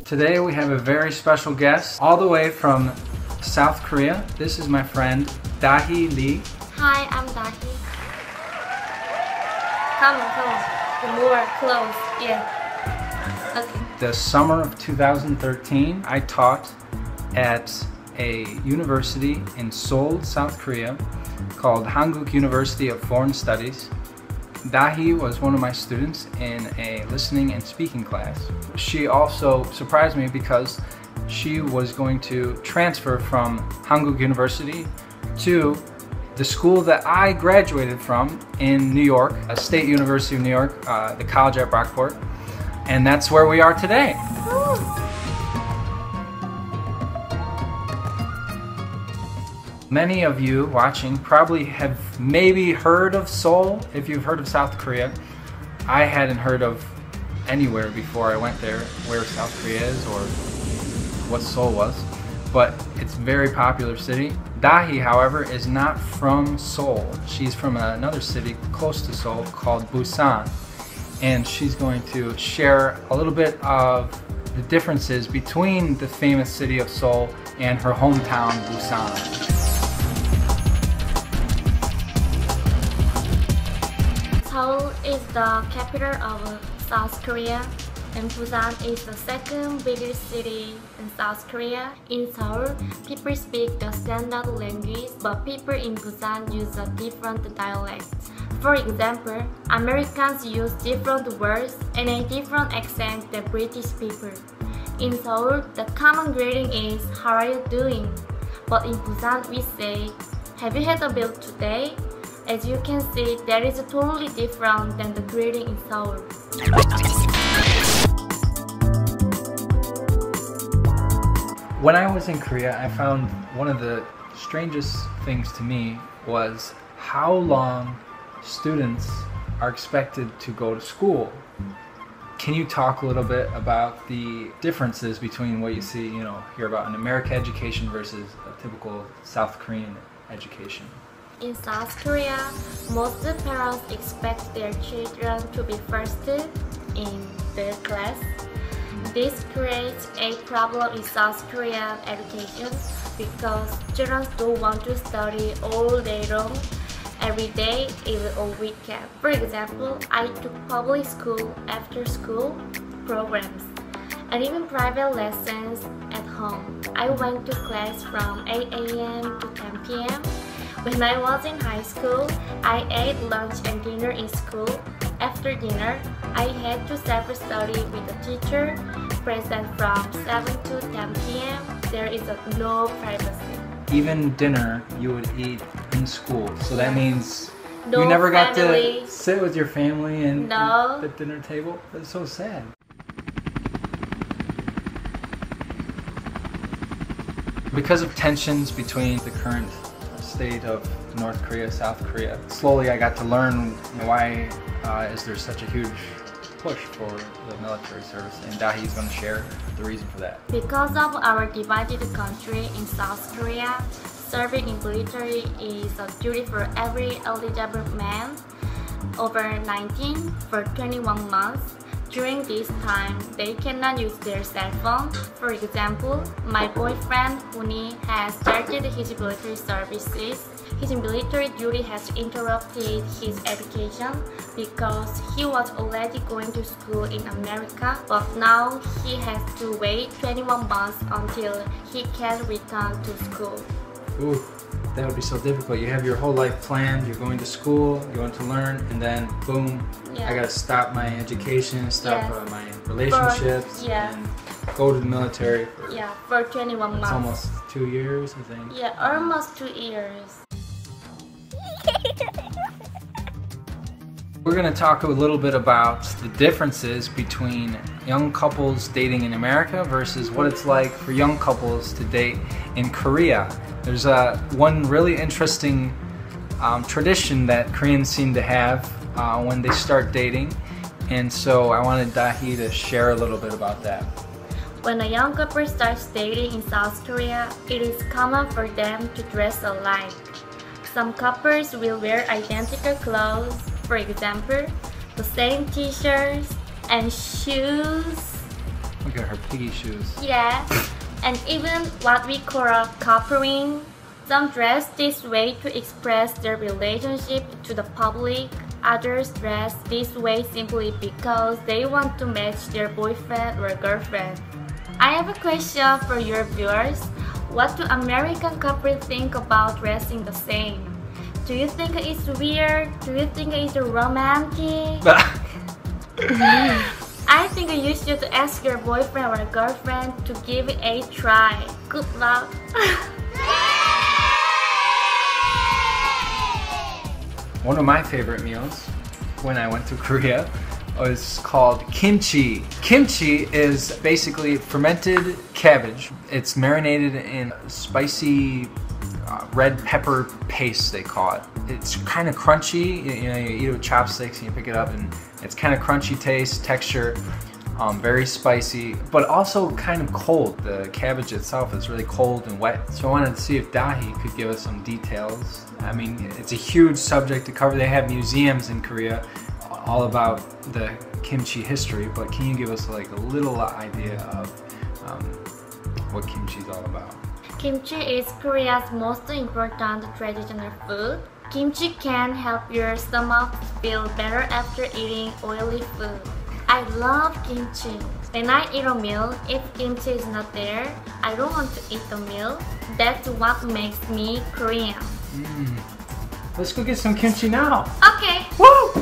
Today we have a very special guest all the way from South Korea. This is my friend Dahi Lee. Hi, I'm Dahi. Come on. More close. Yeah. Okay. The summer of 2013, I taught at a university in Seoul, South Korea called Hankuk University of Foreign Studies. Dahi was one of my students in a listening and speaking class. She also surprised me because she was going to transfer from Hankuk University to the school that I graduated from in New York, a State University of New York, the college at Brockport, and that's where we are today. Many of you watching probably have maybe heard of Seoul if you've heard of South Korea. I hadn't heard of anywhere before I went there where South Korea is or what Seoul was, but it's a very popular city. Dahi, however, is not from Seoul. She's from another city close to Seoul called Busan, and she's going to share a little bit of the differences between the famous city of Seoul and her hometown, Busan. Seoul is the capital of South Korea, and Busan is the second biggest city in South Korea. In Seoul, people speak the standard language, but people in Busan use a different dialect. For example, Americans use different words and a different accent than British people. In Seoul, the common greeting is "How are you doing?" But in Busan, we say, "Have you had a meal today?" As you can see, that is totally different than the greeting in Seoul. When I was in Korea, I found one of the strangest things to me was how long students are expected to go to school. Can you talk a little bit about the differences between what you see, hear about an American education versus a typical South Korean education? In South Korea, most parents expect their children to be first in their class. This creates a problem in South Korean education because children don't want to study all day long, every day, even on weekend. For example, I took public school after school programs and even private lessons at home. I went to class from 8 a.m. to 10 p.m. When I was in high school, I ate lunch and dinner in school. After dinner, I had to self-study with a teacher present from 7 to 10 p.m. There is no privacy. Even dinner you would eat in school, so that means no you never got family. to sit with your family and No. at the dinner table? That's so sad. Because of tensions between the current state of North Korea, South Korea, slowly I got to learn why is there such a huge push for the military service, and Dahi is going to share the reason for that. Because of our divided country in South Korea, serving in military is a duty for every eligible man over 19 for 21 months. During this time, they cannot use their cell phone. For example, my boyfriend Huni has started his military services. His military duty has interrupted his education because he was already going to school in America, but now he has to wait 21 months until he can return to school. Ooh, that would be so difficult. You have your whole life planned, you're going to school, you're going to learn, and then boom, I gotta stop my education, stop my relationships, and go to the military for 21 months. It's almost 2 years, I think. Yeah, almost 2 years. We're going to talk a little bit about the differences between young couples dating in America versus what it's like for young couples to date in Korea. There's one really interesting tradition that Koreans seem to have when they start dating, and so I wanted Dahi to share a little bit about that. When a young couple starts dating in South Korea, it is common for them to dress alike. Some couples will wear identical clothes, for example, the same t-shirts and shoes. Look at her piggy shoes. Yeah, and even what we call coupling. Some dress this way to express their relationship to the public. Others dress this way simply because they want to match their boyfriend or girlfriend. I have a question for your viewers. What do American couples think about dressing the same? Do you think it's weird? Do you think it's romantic? I think you should ask your boyfriend or girlfriend to give it a try. Good luck! One of my favorite meals when I went to Korea was called kimchi. Kimchi is basically fermented cabbage. It's marinated in spicy red pepper paste, they call it. It's kind of crunchy. You know, you eat it with chopsticks and you pick it up and it's kind of crunchy taste, texture, very spicy, but also kind of cold. The cabbage itself is really cold and wet. So I wanted to see if Dahi could give us some details. I mean, it's a huge subject to cover. They have museums in Korea all about the kimchi history, but can you give us like a little idea of what kimchi is all about? Kimchi is Korea's most important traditional food. Kimchi can help your stomach feel better after eating oily food. I love kimchi. When I eat a meal, if kimchi is not there, I don't want to eat the meal. That's what makes me Korean. Let's go get some kimchi now. Okay. Woo!